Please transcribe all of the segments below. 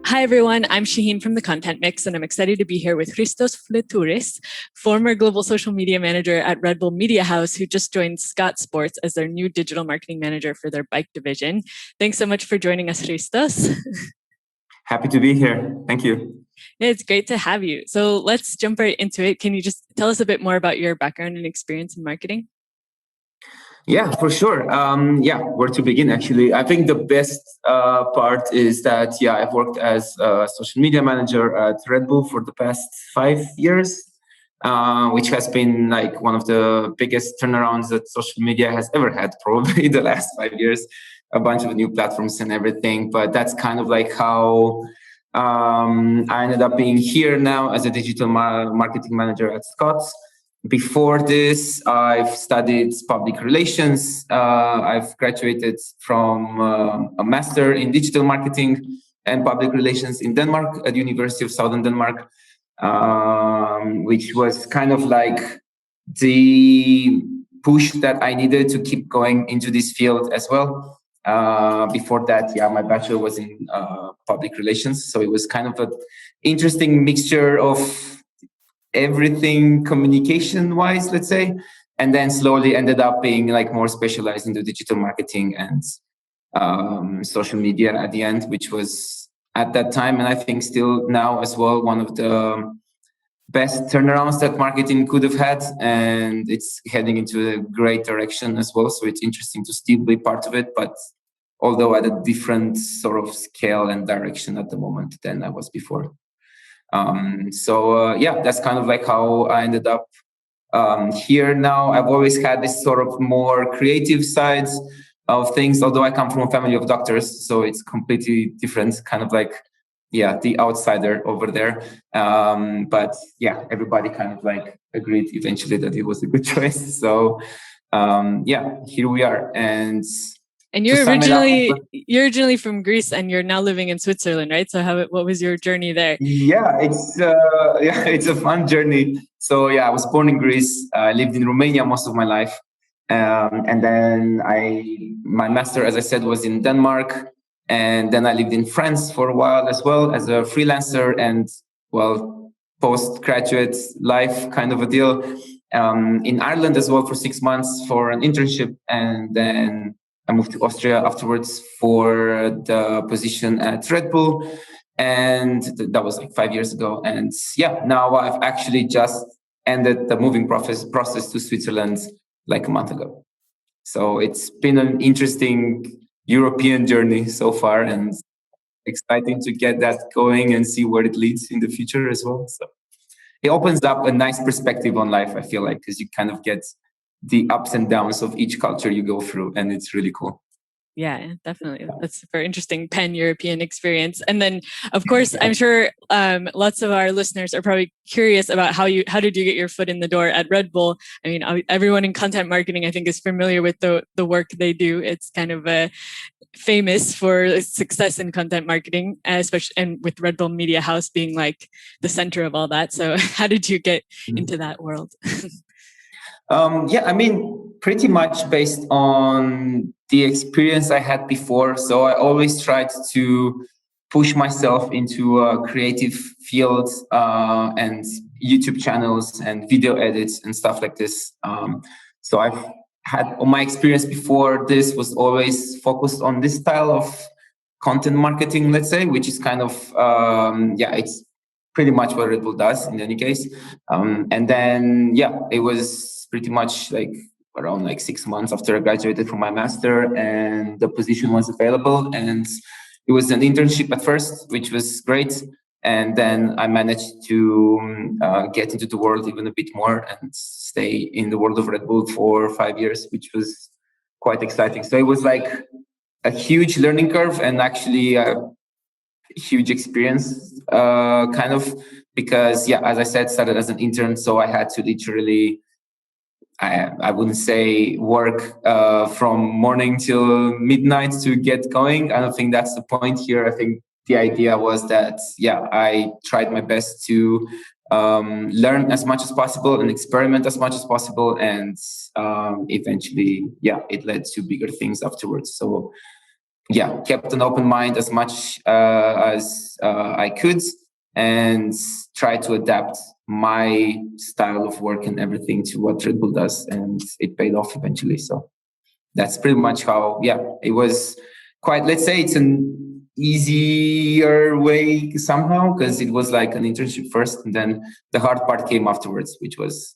Hi, everyone. I'm Shaheen from The Content Mix, and I'm excited to be here with Hristos Fleturis, former global social media manager at Red Bull Media House, who just joined Scott Sports as their new digital marketing manager for their bike division. Thanks so much for joining us, Hristos. Happy to be here. Thank you. It's great to have you. So let's jump right into it. Can you just tell us a bit more about your background and experience in marketing? Yeah, for sure. Where to begin, actually? I think the best part is that, I've worked as a social media manager at Red Bull for the past 5 years, which has been like one of the biggest turnarounds that social media has ever had, probably in the last 5 years. A bunch of new platforms and everything. But that's kind of like how I ended up being here now as a digital marketing manager at Scott's. Before this, I've studied public relations. I've graduated from a master in digital marketing and public relations in Denmark at the University of Southern Denmark, which was kind of like the push that I needed to keep going into this field as well. Before that, my bachelor was in public relations. So it was kind of an interesting mixture of everything communication-wise, let's say, and then slowly ended up being like more specialized into digital marketing and social media at the end, which was at that time, and I think still now as well, one of the best turnarounds that marketing could have had, and it's heading into a great direction as well. So it's interesting to still be part of it, but although at a different sort of scale and direction at the moment than I was before. That's kind of like how I ended up here now. I've always had this sort of more creative sides of things, although I come from a family of doctors, so it's completely different, kind of like, the outsider over there. Everybody kind of like agreed eventually that it was a good choice. So, here we are. And you're originally from Greece, and you're now living in Switzerland, right? So what was your journey there? It's a fun journey. So I was born in Greece. I lived in Romania most of my life, and then my master, as I said, was in Denmark, and then I lived in France for a while as well as a freelancer and postgraduate life kind of a deal. In Ireland as well for 6 months for an internship, and then I moved to Austria afterwards for the position at Red Bull, and that was like 5 years ago. And now I've actually just ended the moving process to Switzerland like a month ago. So it's been an interesting European journey so far, and exciting to get that going and see where it leads in the future as well. So it opens up a nice perspective on life, I feel like, because you kind of get the ups and downs of each culture you go through, and it's really cool. Yeah, definitely. That's a very interesting pan-European experience. And then, of course, I'm sure lots of our listeners are probably curious about how did you get your foot in the door at Red Bull? I mean, everyone in content marketing, I think, is familiar with the work they do. It's kind of famous for success in content marketing, especially, and with Red Bull Media House being like the center of all that. So how did you get into that world? Pretty much based on the experience I had before. So I always tried to push myself into creative fields and YouTube channels and video edits and stuff like this. So I've had my experience before this was always focused on this style of content marketing, let's say, which is kind of, it's pretty much what Red Bull does in any case. And then, it was pretty much like around like 6 months after I graduated from my master, and the position was available, and it was an internship at first, which was great. And then I managed to get into the world even a bit more and stay in the world of Red Bull for 5 years, which was quite exciting. So it was like a huge learning curve, and actually a huge experience, kind of, because as I said, started as an intern, so I had to literally, I wouldn't say work from morning till midnight to get going. I don't think that's the point here. I think the idea was that, I tried my best to learn as much as possible and experiment as much as possible. And eventually, it led to bigger things afterwards. So kept an open mind as much as I could, and try to adapt my style of work and everything to what Red Bull does, and it paid off eventually. So that's pretty much how, it was quite, let's say it's an easier way somehow, because it was like an internship first, and then the hard part came afterwards, which was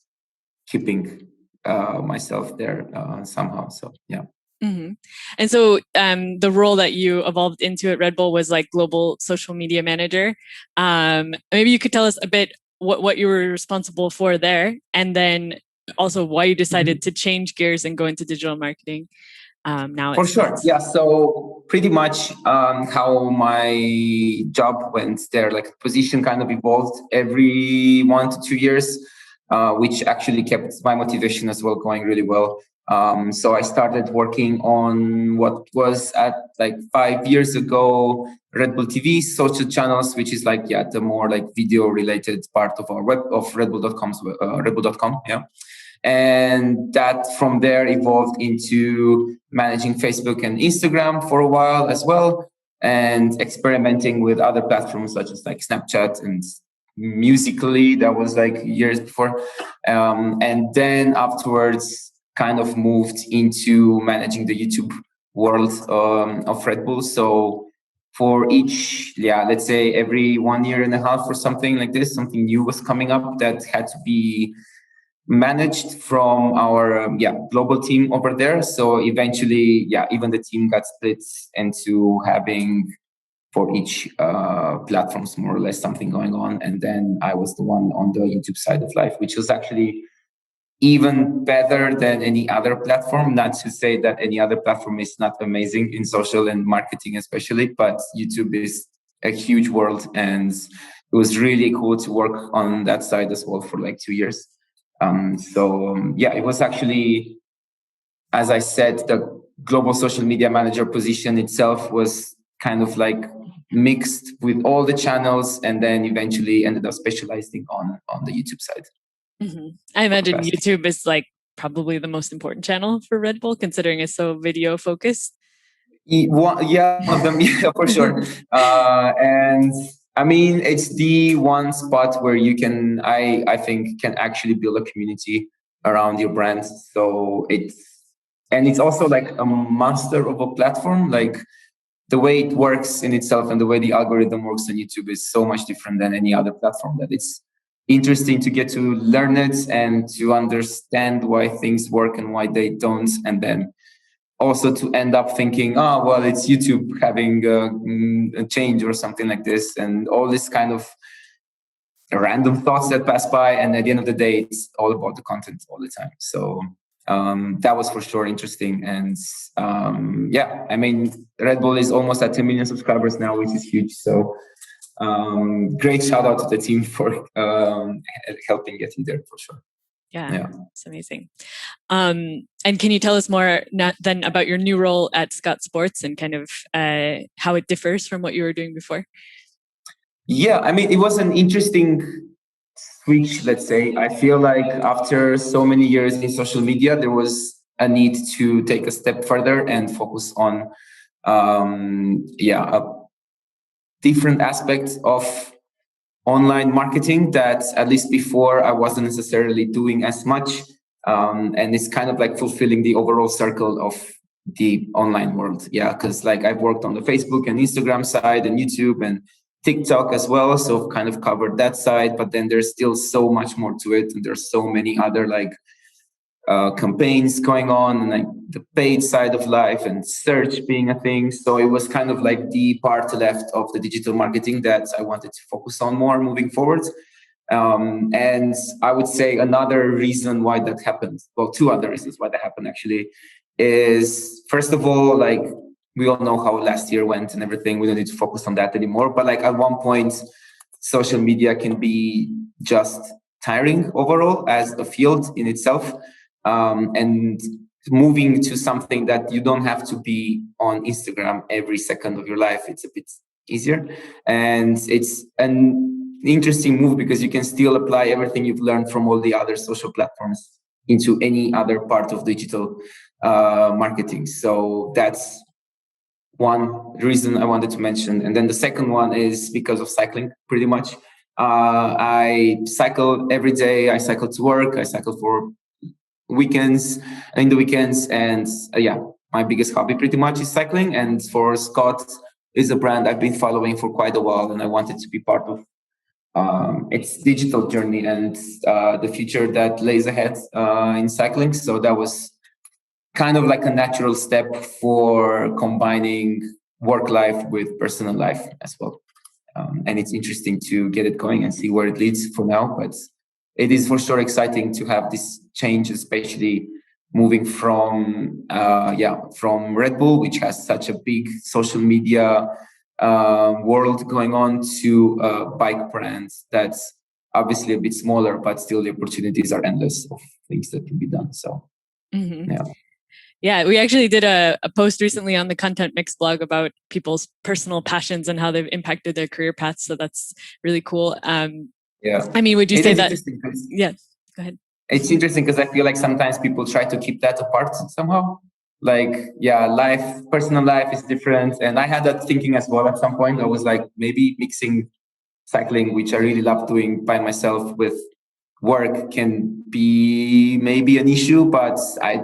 keeping myself there somehow. So yeah. Mm-hmm. And so the role that you evolved into at Red Bull was like global social media manager. Maybe you could tell us a bit what you were responsible for there, and then also why you decided to change gears and go into digital marketing now. For sure. Yeah. So pretty much how my job went there, like position kind of evolved every 1 to 2 years, which actually kept my motivation as well going really well. So I started working on what was at like 5 years ago, Red Bull TV social channels, which is like, the more like video related part of our web of redbull.com. Yeah. And that from there evolved into managing Facebook and Instagram for a while as well, and experimenting with other platforms such as like Snapchat and Musically. That was like years before. And then afterwards kind of moved into managing the YouTube world of Red Bull. So for each, let's say every 1 year and a half or something like this, something new was coming up that had to be managed from our global team over there. So eventually, even the team got split into having for each platforms more or less something going on. And then I was the one on the YouTube side of life, which was actually even better than any other platform. Not to say that any other platform is not amazing in social and marketing especially, but YouTube is a huge world, and it was really cool to work on that side as well for like 2 years. It was actually, as I said, the global social media manager position itself was kind of like mixed with all the channels, and then eventually ended up specializing on the YouTube side. Mm-hmm. I imagine YouTube is like probably the most important channel for Red Bull, considering it's so video focused. One of them, for sure. And I mean, it's the one spot where you can, I think, can actually build a community around your brand. So it's also like a master of a platform. Like the way it works in itself and the way the algorithm works on YouTube is so much different than any other platform, that it's interesting to get to learn it and to understand why things work and why they don't. And then also to end up thinking, it's YouTube having a change or something like this, and all this kind of random thoughts that pass by. And at the end of the day, it's all about the content all the time. So that was for sure interesting. And I mean, Red Bull is almost at 10 million subscribers now, which is huge. So great shout out to the team for helping getting there for sure. Yeah, it's amazing. And can you tell us more then about your new role at Scott Sports and kind of how it differs from what you were doing before? Yeah, I mean, it was an interesting switch, let's say. I feel like after so many years in social media, there was a need to take a step further and focus on a different aspect of online marketing that, at least before, I wasn't necessarily doing as much. And it's kind of like fulfilling the overall circle of the online world. Yeah, because like I've worked on the Facebook and Instagram side and YouTube and TikTok as well. So I've kind of covered that side, but then there's still so much more to it. And there's so many other like campaigns going on, and like the paid side of life and search being a thing. So it was kind of like the part left of the digital marketing that I wanted to focus on more moving forward. And I would say another reason why that happened, well, two other reasons why that happened actually, is first of all, like we all know how last year went and everything. We don't need to focus on that anymore. But like at one point, social media can be just tiring overall as a field in itself. And moving to something that you don't have to be on Instagram every second of your life, it's a bit easier. And it's an interesting move because you can still apply everything you've learned from all the other social platforms into any other part of digital marketing. So that's one reason I wanted to mention. And then the second one is because of cycling, pretty much. I cycle every day. I cycle to work. I cycle for weekends, in the weekends. And my biggest hobby pretty much is cycling. And for Scott is a brand I've been following for quite a while, and I wanted to be part of its digital journey and the future that lays ahead in cycling. So that was kind of like a natural step for combining work life with personal life as well. And it's interesting to get it going and see where it leads for now. But it is for sure exciting to have this change, especially moving from Red Bull, which has such a big social media world going on, to bike brands that's obviously a bit smaller, but still the opportunities are endless of things that can be done. So yeah, we actually did a post recently on the Content Mix blog about people's personal passions and how they've impacted their career paths. So that's really cool. I mean, would you say that? Yes, go ahead. It's interesting because I feel like sometimes people try to keep that apart somehow. Like, personal life is different. And I had that thinking as well at some point. I was like, maybe mixing cycling, which I really love doing by myself, with work can be maybe an issue, but I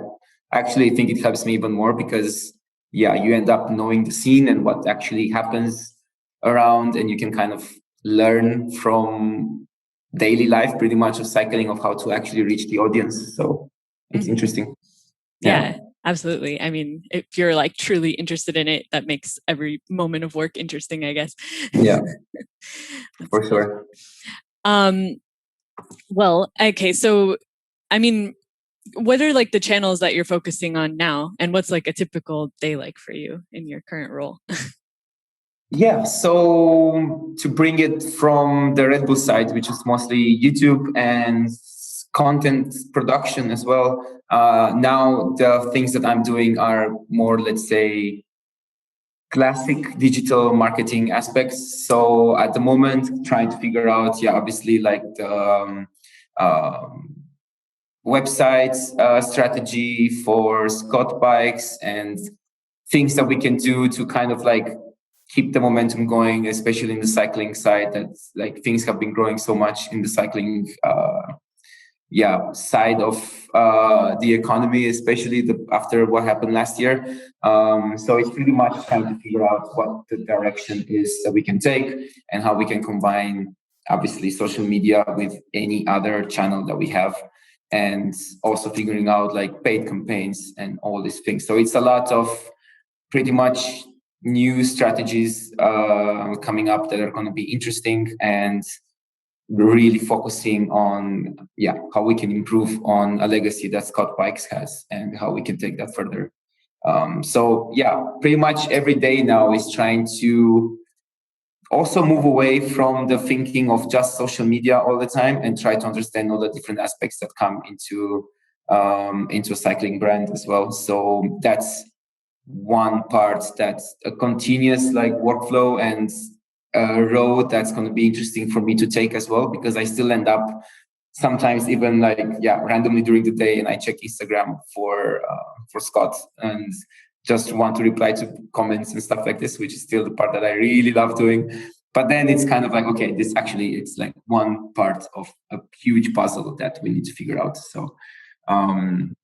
actually think it helps me even more because you end up knowing the scene and what actually happens around, and you can kind of learn from daily life pretty much of cycling of how to actually reach the audience. So it's interesting. Yeah, absolutely. I mean, if you're like truly interested in it, that makes every moment of work interesting, I guess. Yeah, for sure. Well, okay. So, I mean, what are like the channels that you're focusing on now, and what's like a typical day like for you in your current role? So to bring it from the Red Bull side, which is mostly YouTube and content production as well, now the things that I'm doing are more, let's say, classic digital marketing aspects. So at the moment, trying to figure out, obviously, like the website strategy for Scott bikes and things that we can do to kind of like keep the momentum going, especially in the cycling side. That's like things have been growing so much in the cycling side of the economy, especially after what happened last year. So it's pretty much trying to figure out what the direction is that we can take and how we can combine, obviously, social media with any other channel that we have, and also figuring out like paid campaigns and all these things. So it's a lot of pretty much new strategies coming up that are going to be interesting, and really focusing on how we can improve on a legacy that Scott Bikes has and how we can take that further. So pretty much every day now is trying to also move away from the thinking of just social media all the time and try to understand all the different aspects that come into a cycling brand as well. So that's one part, that's a continuous like workflow and a road that's going to be interesting for me to take as well, because I still end up sometimes even like randomly during the day and I check Instagram for Scott and just want to reply to comments and stuff like this, which is still the part that I really love doing. But then it's kind of like, okay, this actually, it's like one part of a huge puzzle that we need to figure out. So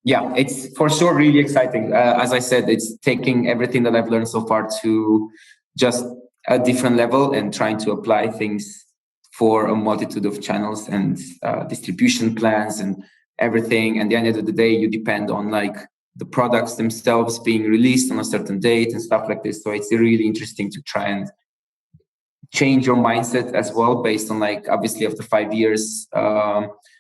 it's for sure really exciting. As I said, it's taking everything that I've learned so far to just a different level and trying to apply things for a multitude of channels and distribution plans and everything. And at the end of the day, you depend on like the products themselves being released on a certain date and stuff like this. So it's really interesting to try and change your mindset as well, based on like, obviously after 5 years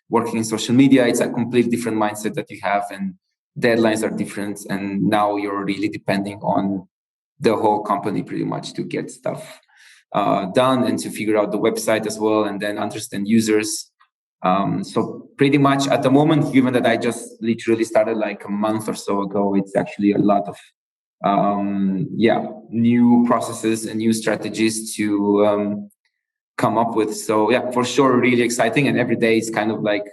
working in social media, it's a completely different mindset that you have, and deadlines are different. And now you're really depending on the whole company pretty much to get stuff done and to figure out the website as well, and then understand users. So pretty much at the moment, given that I just literally started like a month or so ago, it's actually a lot of new processes and new strategies to come up with. So for sure, really exciting. And every day is kind of like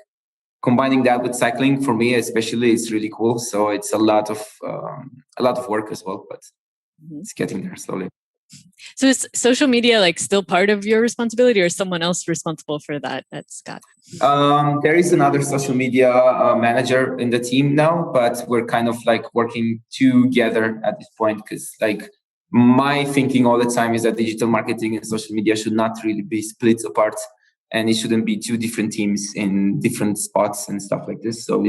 combining that with cycling for me, especially, it's really cool. So it's a lot of work as well, but it's getting there slowly. So is social media like still part of your responsibility, or is someone else responsible for that at Scott? There is another social media manager in the team now, but we're kind of like working together at this point, because like my thinking all the time is that digital marketing and social media should not really be split apart, and it shouldn't be two different teams in different spots and stuff like this. So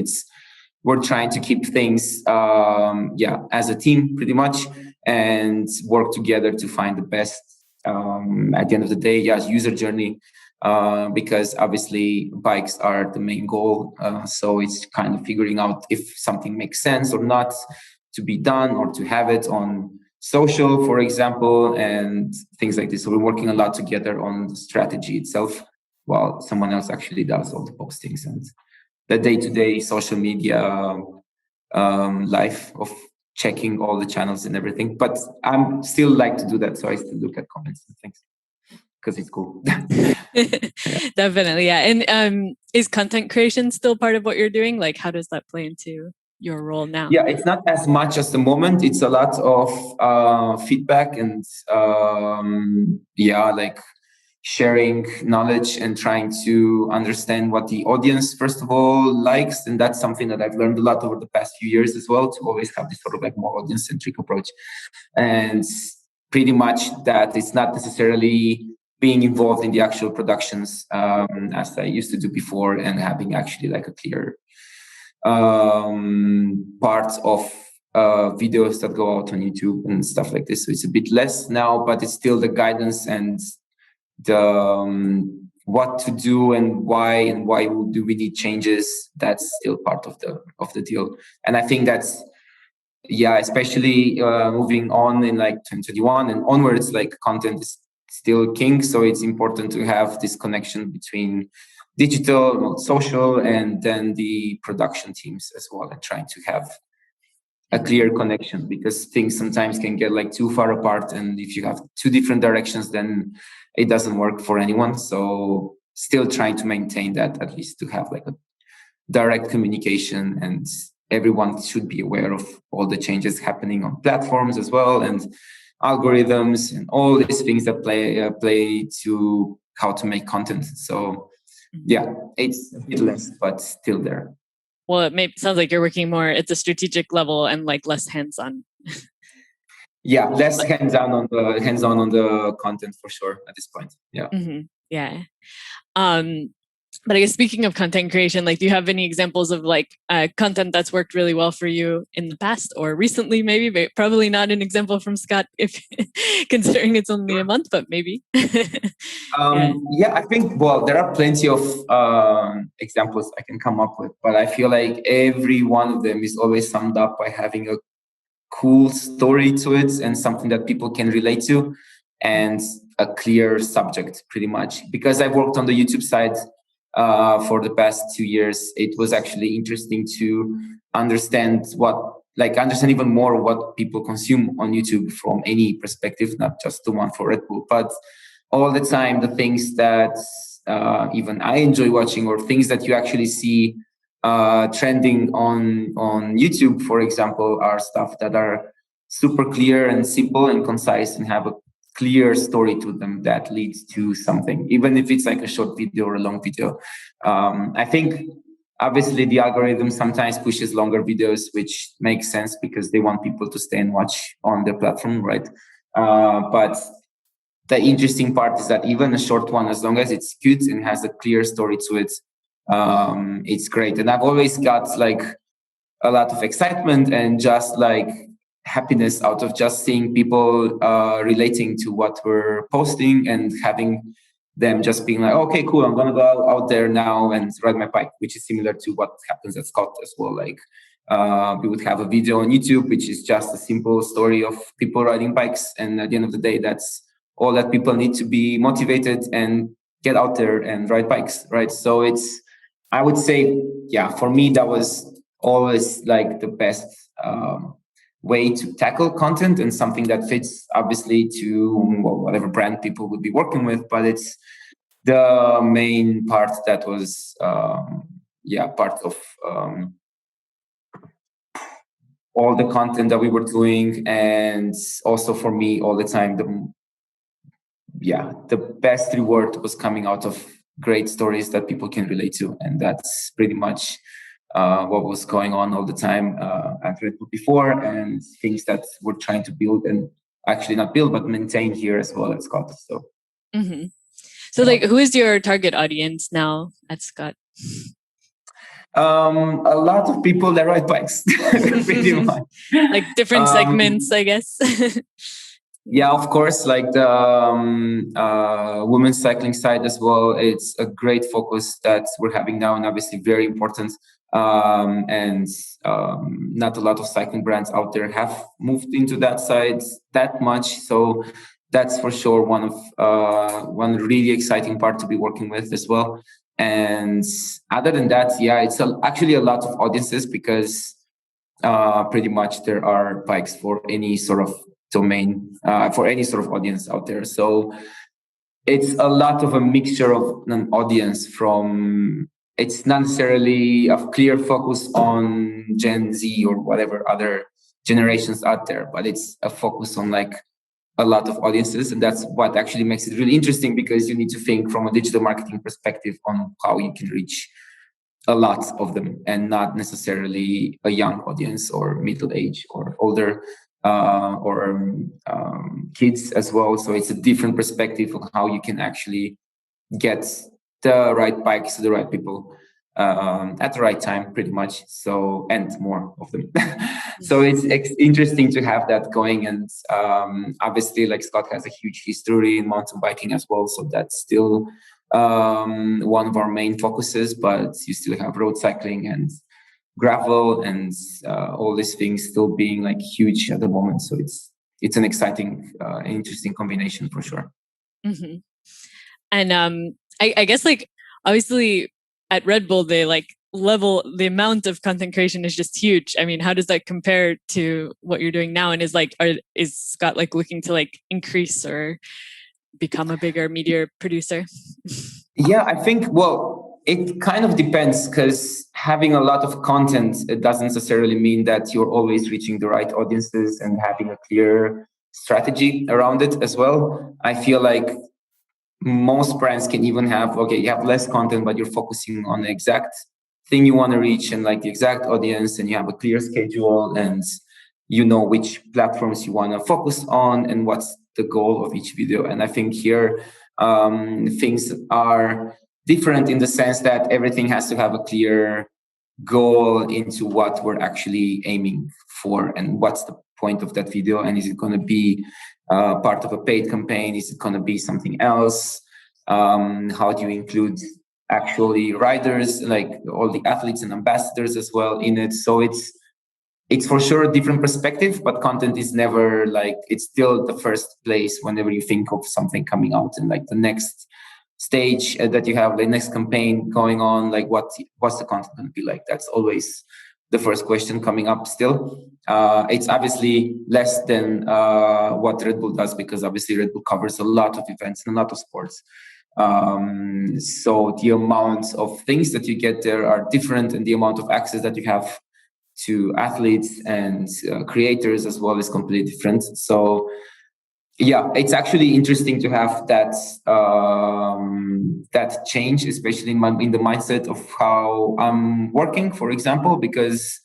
we're trying to keep things as a team pretty much, and work together to find the best at the end of the day user journey, because obviously bikes are the main goal, so it's kind of figuring out if something makes sense or not to be done, or to have it on social, for example, and things like this. So we're working a lot together on the strategy itself, while someone else actually does all the postings and the day-to-day social media life of checking all the channels and everything. But I'm still like to do that, so I still look at comments and things because it's cool. Definitely, yeah. And is content creation still part of what you're doing? Like, how does that play into your role now? Yeah, it's not as much as the moment. It's a lot of feedback and like sharing knowledge and trying to understand what the audience first of all likes, and that's something that I've learned a lot over the past few years as well, to always have this sort of like more audience-centric approach. And pretty much that it's not necessarily being involved in the actual productions as I used to do before, and having actually like a clear part of videos that go out on YouTube and stuff like this. So it's a bit less now, but it's still the guidance and the what to do and why do we need changes. That's still part of the deal. And I think that's especially moving on in like 2021 and onwards, like content is still king. So it's important to have this connection between digital, social, and then the production teams as well, and trying to have a clear connection, because things sometimes can get like too far apart, and if you have two different directions, then it doesn't work for anyone. So still trying to maintain that, at least to have like a direct communication, and everyone should be aware of all the changes happening on platforms as well, and algorithms and all these things that play to how to make content. So it's a bit less, but still there. Well, sounds like you're working more at the strategic level and like less hands-on. Less hands-on on the content for sure at this point. Yeah. But I guess speaking of content creation, like, do you have any examples of like content that's worked really well for you in the past or recently? Maybe, but probably not an example from Scott, if considering it's only a month, but maybe. I think there are plenty of examples I can come up with, but I feel like every one of them is always summed up by having a cool story to it and something that people can relate to, and a clear subject, pretty much. Because I've worked on the YouTube side for the past 2 years, it was actually interesting to understand even more what people consume on YouTube from any perspective, not just the one for Red Bull, but all the time the things that even I enjoy watching, or things that you actually see trending on YouTube, for example, are stuff that are super clear and simple and concise, and have a clear story to them that leads to something, even if it's like a short video or a long video. I think obviously the algorithm sometimes pushes longer videos, which makes sense because they want people to stay and watch on their platform, right? But the interesting part is that even a short one, as long as it's good and has a clear story to it, it's great. And I've always got like a lot of excitement and just like happiness out of just seeing people relating to what we're posting, and having them just being like, okay, cool, I'm gonna go out there now and ride my bike, which is similar to what happens at Scott as well. Like we would have a video on YouTube, which is just a simple story of people riding bikes, and at the end of the day, that's all that people need to be motivated and get out there and ride bikes, right? So I would say, for me, that was always like the best way to tackle content, and something that fits obviously to whatever brand people would be working with. But it's the main part that was part of all the content that we were doing, and also for me all the time, the best reward was coming out of great stories that people can relate to, and that's pretty much what was going on all the time at Red Bull before, and things that we're trying to build, and actually not build but maintain here as well at Scott. So, so like, who is your target audience now at Scott? A lot of people that ride bikes, pretty much. Like different segments, I guess. Yeah, of course, like the women's cycling side as well. It's a great focus that we're having now, and obviously very important. And not a lot of cycling brands out there have moved into that side that much. So that's for sure one really exciting part to be working with as well. And other than that, yeah, it's actually a lot of audiences, because pretty much there are bikes for any sort of domain, for any sort of audience out there. So it's a lot of a mixture of an audience. From, it's not necessarily a clear focus on Gen Z or whatever other generations out there, but it's a focus on like a lot of audiences. And that's what actually makes it really interesting, because you need to think from a digital marketing perspective on how you can reach a lot of them, and not necessarily a young audience or middle age or older or kids as well. So it's a different perspective on how you can actually get the right bikes to the right people at the right time, pretty much. So, and more of them. So it's interesting to have that going. And obviously, like, Scott has a huge history in mountain biking as well. So that's still one of our main focuses, but you still have road cycling and gravel and all these things still being like huge at the moment. So it's an exciting, interesting combination for sure. Mm-hmm. And I guess, like, obviously at Red Bull, they like the amount of content creation is just huge. I mean, how does that compare to what you're doing now? And is Scott like looking to like increase or become a bigger media producer? Yeah, I think, well, it kind of depends, because having a lot of content, it doesn't necessarily mean that you're always reaching the right audiences and having a clear strategy around it as well. I feel like most brands can even have, okay, you have less content, but you're focusing on the exact thing you want to reach and like the exact audience, and you have a clear schedule, and you know which platforms you want to focus on and what's the goal of each video. And I think here things are different in the sense that everything has to have a clear goal into what we're actually aiming for, and what's the point of that video, and is it going to be part of a paid campaign, is it going to be something else, how do you include actually riders, like all the athletes and ambassadors as well in it. So it's for sure a different perspective, but content is never like, it's still the first place whenever you think of something coming out, and like the next stage that you have, the next campaign going on, like what's the content going to be like? That's always the first question coming up still. It's obviously less than what Red Bull does, because obviously Red Bull covers a lot of events and a lot of sports. So the amount of things that you get there are different, and the amount of access that you have to athletes and creators as well is completely different. So yeah, it's actually interesting to have that that change, especially in the mindset of how I'm working, for example, because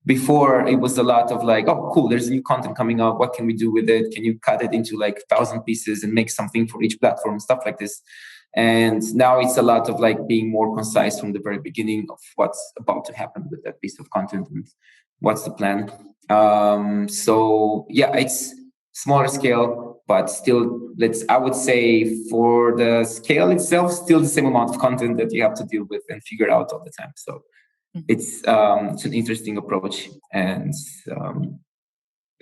before it was a lot of like, oh, cool, there's new content coming out. What can we do with it? Can you cut it into like 1,000 pieces and make something for each platform, stuff like this. And now it's a lot of like being more concise from the very beginning of what's about to happen with that piece of content and what's the plan. So yeah, it's smaller scale, but still, I would say for the scale itself, still the same amount of content that you have to deal with and figure out all the time. So it's an interesting approach. And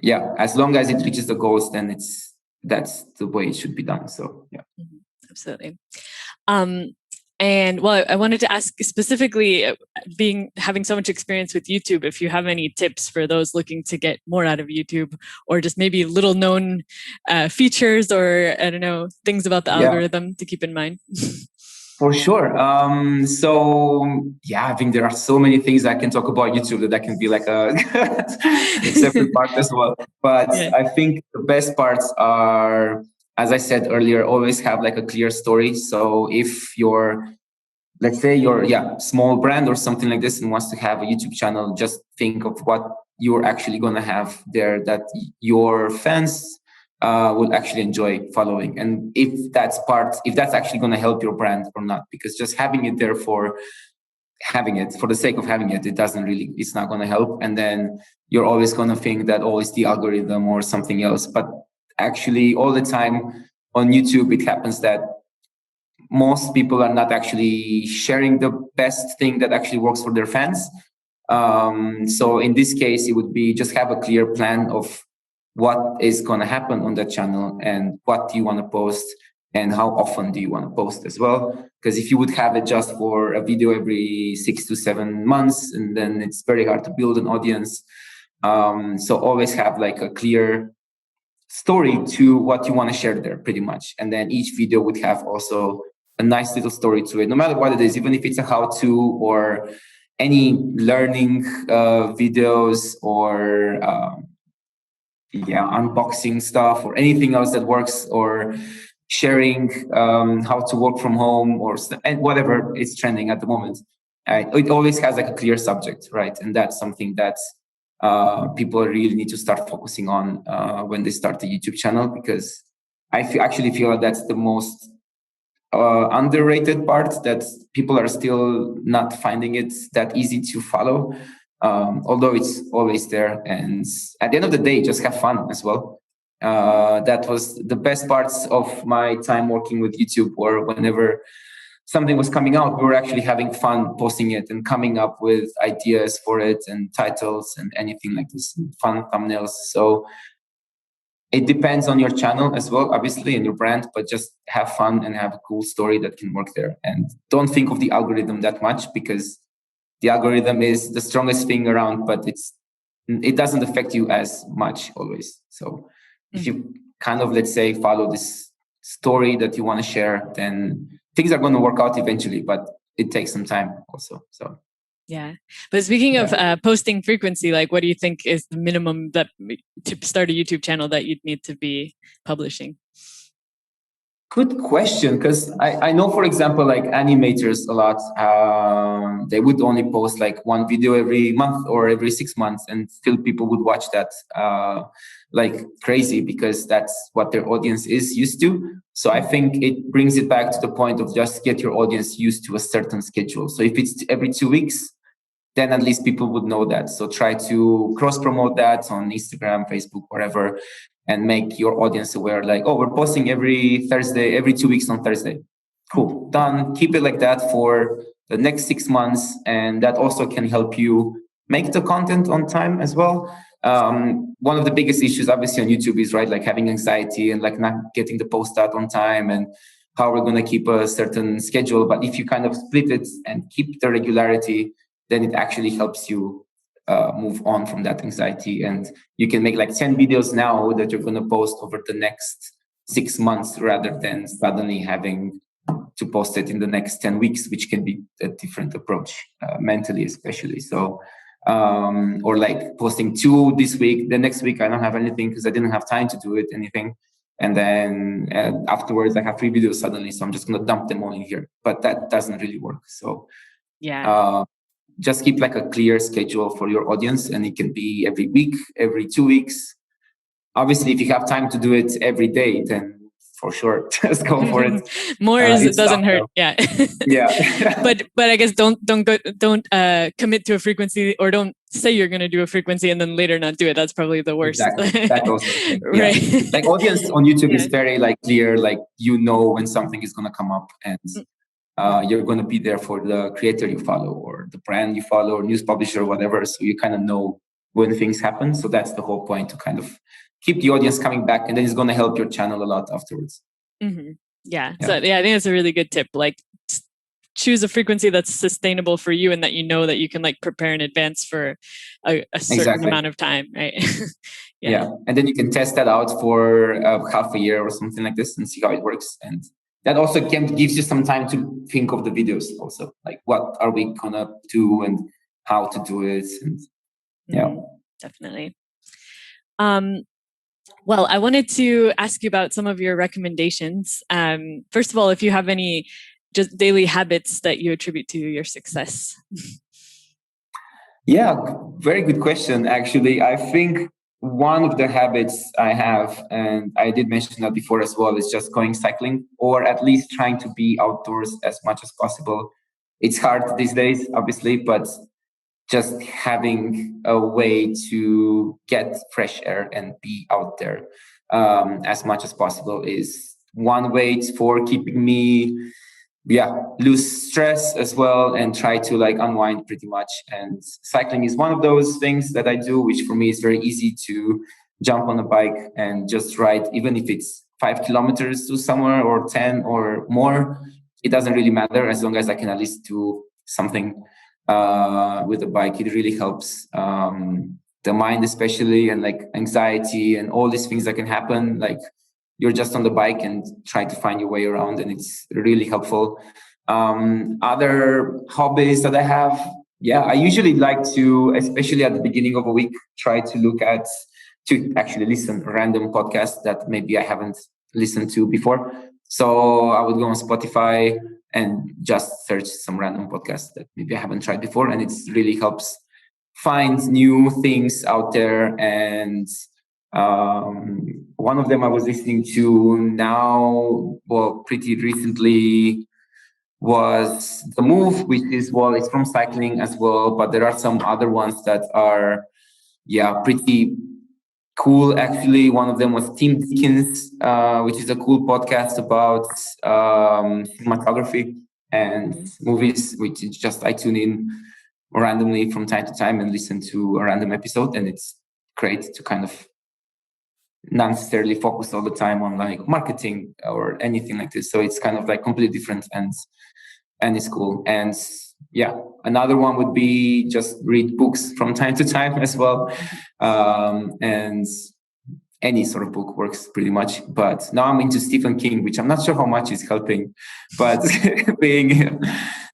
yeah, as long as it reaches the goals, then that's the way it should be done. So yeah. Absolutely. And well, I wanted to ask specifically, having so much experience with YouTube, if you have any tips for those looking to get more out of YouTube, or just maybe little known features, or I don't know, things about the algorithm to keep in mind. For sure. So yeah, I think there are so many things I can talk about YouTube that can be like a separate part as well. But Yeah. I think the best parts are, as I said earlier, always have like a clear story. So if you're, let's say you're small brand or something like this and wants to have a YouTube channel, just think of what you're actually going to have there that your fans will actually enjoy following, and if that's actually going to help your brand or not, because just having it there for having it for the sake of having it, it's not going to help. And then you're always going to think that, oh, it's the algorithm or something else. But actually all the time on YouTube it happens that most people are not actually sharing the best thing that actually works for their fans. So in this case, it would be just have a clear plan of what is going to happen on that channel and what do you want to post and how often do you want to post as well. Because if you would have it just for a video every 6 to 7 months, and then it's very hard to build an audience. So always have like a clear story to what you want to share there pretty much. And then each video would have also a nice little story to it, no matter what it is, even if it's a how-to or any learning videos or unboxing stuff or anything else that works, or sharing how to work from home or and whatever is trending at the moment. It always has like a clear subject, right? And that's something that people really need to start focusing on when they start a YouTube channel, because I actually feel like that's the most underrated part, that people are still not finding it that easy to follow, although it's always there. And at the end of the day, just have fun as well. That was the best parts of my time working with YouTube, or whenever something was coming out, we were actually having fun posting it and coming up with ideas for it and titles and anything like this, and fun thumbnails. So it depends on your channel as well, obviously, and your brand, but just have fun and have a cool story that can work there. And don't think of the algorithm that much, because the algorithm is the strongest thing around, but it doesn't affect you as much always. So if you kind of, let's say, follow this story that you want to share, then things are going to work out eventually, but it takes some time also. So yeah. But speaking of posting frequency, like, what do you think is the minimum that to start a YouTube channel that you'd need to be publishing? Good question, because I know, for example, like animators a lot, they would only post like one video every month or every 6 months, and still people would watch that like crazy, because that's what their audience is used to. So I think it brings it back to the point of just get your audience used to a certain schedule. So if it's every 2 weeks, then at least people would know that. So try to cross promote that on Instagram, Facebook, wherever, and make your audience aware, like, oh, we're posting every Thursday, every 2 weeks on Thursday. Cool, done. Keep it like that for the next 6 months. And that also can help you make the content on time as well. One of the biggest issues, obviously, on YouTube is, right, like having anxiety and like not getting the post out on time, and how we're going to keep a certain schedule. But if you kind of split it and keep the regularity, then it actually helps you move on from that anxiety. And you can make like 10 videos now that you're going to post over the next 6 months, rather than suddenly having to post it in the next 10 weeks, which can be a different approach, mentally, especially. So, or like posting 2 this week, the next week I don't have anything because I didn't have time to do anything. And then afterwards I have 3 videos suddenly, so I'm just going to dump them all in here. But that doesn't really work. So yeah. Just keep like a clear schedule for your audience, and it can be every week, every 2 weeks. Obviously, if you have time to do it every day, then for sure, just go for it. More doesn't hurt. Yeah. Yeah. but I guess don't commit to a frequency, or don't say you're going to do a frequency and then later not do it. That's probably the worst. Exactly. That also, right. Like audience on YouTube is very like clear, like you know when something is going to come up, and you're going to be there for the creator you follow or the brand you follow or news publisher or whatever. So you kind of know when things happen. So that's the whole point, to kind of keep the audience coming back, and then it's going to help your channel a lot afterwards. Mm-hmm. Yeah. So I think that's a really good tip. Like, choose a frequency that's sustainable for you, and that you know that you can like prepare in advance for a certain amount of time, right? Yeah. And then you can test that out for half a year or something like this and see how it works. And that also gives you some time to think of the videos also, like what are we gonna do and how to do it. And definitely. Well, I wanted to ask you about some of your recommendations. First of all, if you have any just daily habits that you attribute to your success. Yeah, very good question. Actually, I think one of the habits I have, and I did mention that before as well, is just going cycling, or at least trying to be outdoors as much as possible. It's hard these days, obviously, but just having a way to get fresh air and be out there as much as possible is one way for keeping me lose stress as well and try to like unwind pretty much. And cycling is one of those things that I do, which for me is very easy to jump on a bike and just ride, even if it's 5 kilometers to somewhere or 10 or more. It doesn't really matter as long as I can at least do something with the bike. It really helps the mind, especially, and like anxiety and all these things that can happen. Like you're just on the bike and try to find your way around, and it's really helpful. Other hobbies that I have, I usually like to, especially at the beginning of a week, try to actually listen random podcasts that maybe I haven't listened to before. So I would go on Spotify and just search some random podcasts that maybe I haven't tried before, and it really helps find new things out there. And one of them I was listening to now, pretty recently, was The Move, which is, it's from cycling as well, but there are some other ones that are, pretty cool. Actually, one of them was Tim Dickens, which is a cool podcast about cinematography and movies, which is just I tune in randomly from time to time and listen to a random episode, and it's great to kind of not necessarily focus all the time on like marketing or anything like this. So it's kind of like completely different, and it's cool. And another one would be just read books from time to time as well. And any sort of book works pretty much. But now I'm into Stephen King, which I'm not sure how much is helping, but being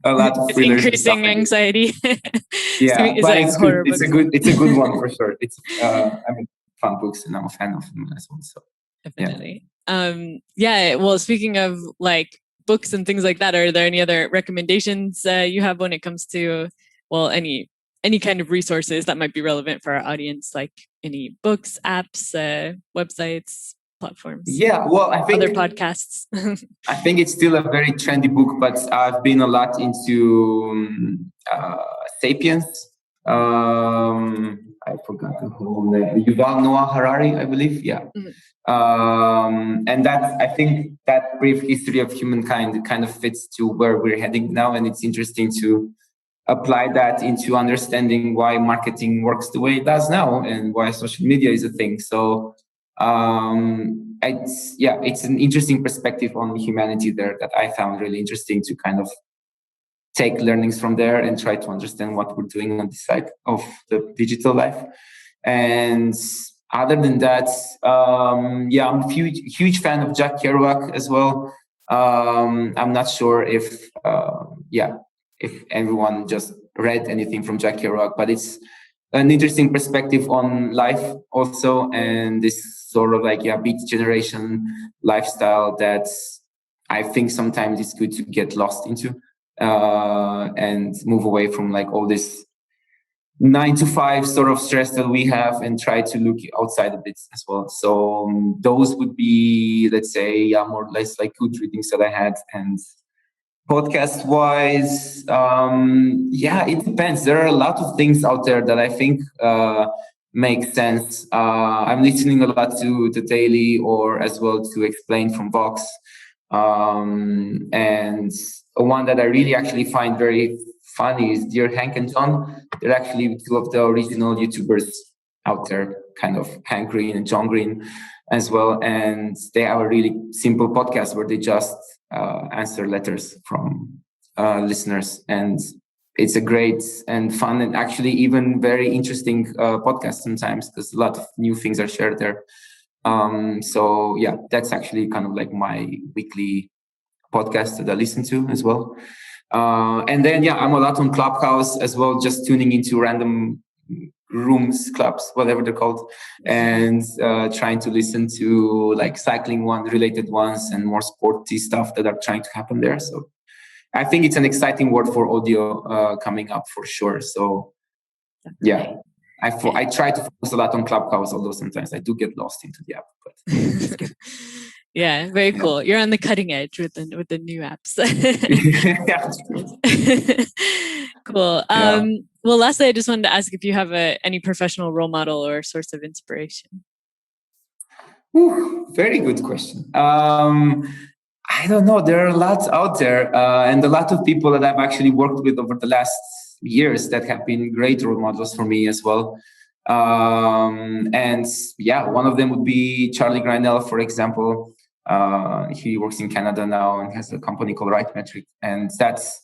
a lot of thrillers, increasing anxiety. It's a good one for sure. It's fun books, and I'm a fan of them as well. So definitely. Well, speaking of like books and things like that, are there any other recommendations you have when it comes to any kind of resources that might be relevant for our audience, like any books, apps, websites, platforms? I think other podcasts. I think it's still a very trendy book, but I've been a lot into Sapiens. I forgot the whole name. Yuval Noah Harari, I believe. Yeah. Mm-hmm. And I think that brief history of humankind kind of fits to where we're heading now, and it's interesting to apply that into understanding why marketing works the way it does now and why social media is a thing. So it's an interesting perspective on humanity there that I found really interesting to kind of take learnings from there and try to understand what we're doing on this side of the digital life. And other than that, I'm a huge fan of Jack Kerouac as well. I'm not sure if everyone just read anything from Jack Kerouac, but it's an interesting perspective on life also, and this sort of like beat generation lifestyle that I think sometimes it's good to get lost into and move away from like all this 9 to 5 sort of stress that we have and try to look outside a bit as well. So those would be, let's say, more or less like good readings that I had. And podcast wise, it depends. There are a lot of things out there that I think make sense. I'm listening a lot to The Daily, or as well to Explain from Vox. And one that I really actually find very funny is Dear Hank and John. They're actually two of the original YouTubers out there, kind of Hank Green and John Green as well. And they have a really simple podcast where they just answer letters from listeners. And it's a great and fun and actually even very interesting podcast sometimes, because a lot of new things are shared there. That's actually kind of like my weekly podcasts that I listen to as well. And then, I'm a lot on Clubhouse as well, just tuning into random rooms, clubs, whatever they're called, and trying to listen to like cycling related ones and more sporty stuff that are trying to happen there. So I think it's an exciting world for audio coming up for sure. So yeah, I try to focus a lot on Clubhouse, although sometimes I do get lost into the app. But yeah, very cool. You're on the cutting edge with the new apps. Cool. Well, lastly, I just wanted to ask if you have any professional role model or source of inspiration. Very good question. I don't know. There are lots out there, and a lot of people that I've actually worked with over the last years that have been great role models for me as well. And one of them would be Charlie Grinell, for example. He works in Canada now and has a company called Right Metric, and that's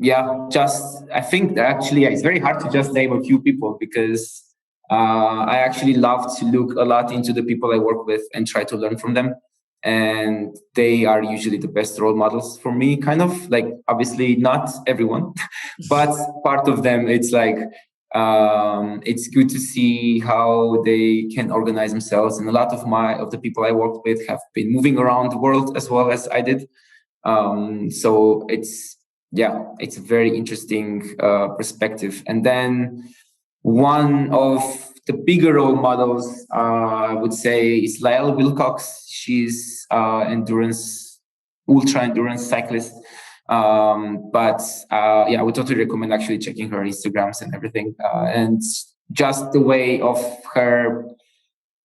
I think that actually it's very hard to just name a few people because I actually love to look a lot into the people I work with and try to learn from them. And they are usually the best role models for me, kind of like, obviously not everyone, but part of them, it's like, it's good to see how they can organize themselves. And a lot of the people I worked with have been moving around the world as well as I did. So it's a very interesting perspective. And then one of the bigger role models, I would say, is Isla Wilcox. She's ultra endurance cyclist. But I would totally recommend actually checking her Instagrams and everything. And just the way of her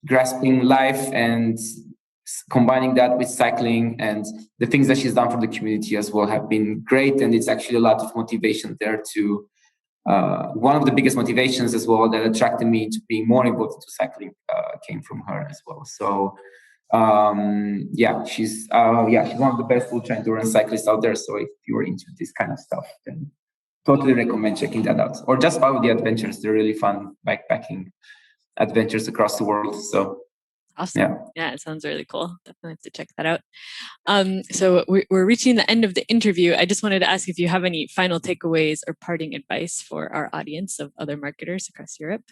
grasping life and combining that with cycling and the things that she's done for the community as well have been great. And it's actually a lot of motivation there to one of the biggest motivations as well that attracted me to being more involved into cycling came from her as well. So she's one of the best ultra endurance cyclists out there. So if you're into this kind of stuff, then totally recommend checking that out. Or just follow the adventures. They're really fun bikepacking adventures across the world. So awesome. Yeah, it sounds really cool. Definitely have to check that out. So we're reaching the end of the interview. I just wanted to ask if you have any final takeaways or parting advice for our audience of other marketers across Europe.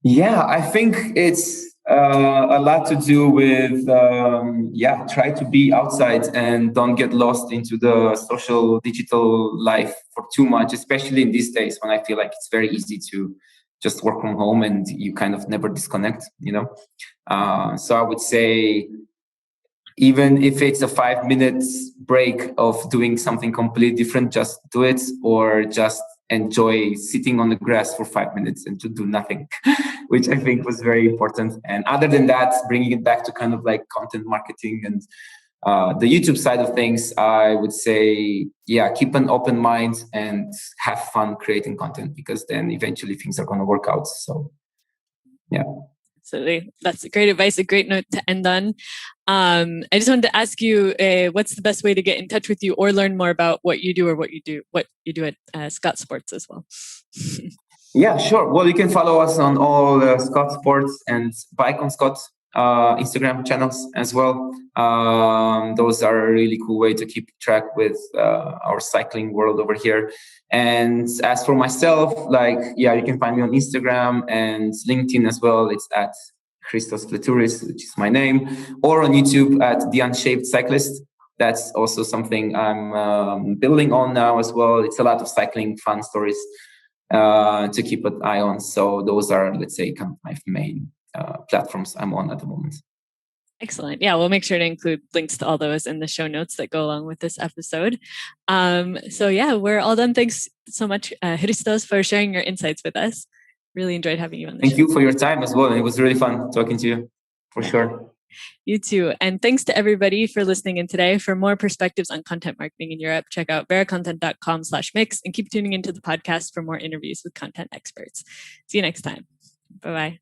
Yeah, I think it's a lot to do with try to be outside and don't get lost into the social digital life for too much, especially in these days when I feel like it's very easy to just work from home and you kind of never disconnect, so I would say, even if it's a 5 minutes break of doing something completely different, just do it, or just enjoy sitting on the grass for 5 minutes and to do nothing, which I think was very important. And other than that, bringing it back to kind of like content marketing and the YouTube side of things, I would say, keep an open mind and have fun creating content, because then eventually things are going to work out. So, Absolutely. That's great advice, a great note to end on. I just wanted to ask you, what's the best way to get in touch with you or learn more about what you do at Scott Sports as well? Yeah, sure. Well, you can follow us on all Scott Sports and Bike on Scott Instagram channels as well. Those are a really cool way to keep track with our cycling world over here. And as for myself, you can find me on Instagram and LinkedIn as well. It's at Hristos Fleturis, which is my name, or on YouTube at The Unshaved Cyclist. That's also something I'm building on now as well. It's a lot of cycling fun stories to keep an eye on. So those are, let's say, kind of my main platforms I'm on at the moment. Excellent. Yeah, we'll make sure to include links to all those in the show notes that go along with this episode. We're all done. Thanks so much, Hristos, for sharing your insights with us. Really enjoyed having you on the show. Thank you for your time as well. And it was really fun talking to you, for sure. You too. And thanks to everybody for listening in today. For more perspectives on content marketing in Europe, check out veracontent.com/mix and keep tuning into the podcast for more interviews with content experts. See you next time. Bye-bye.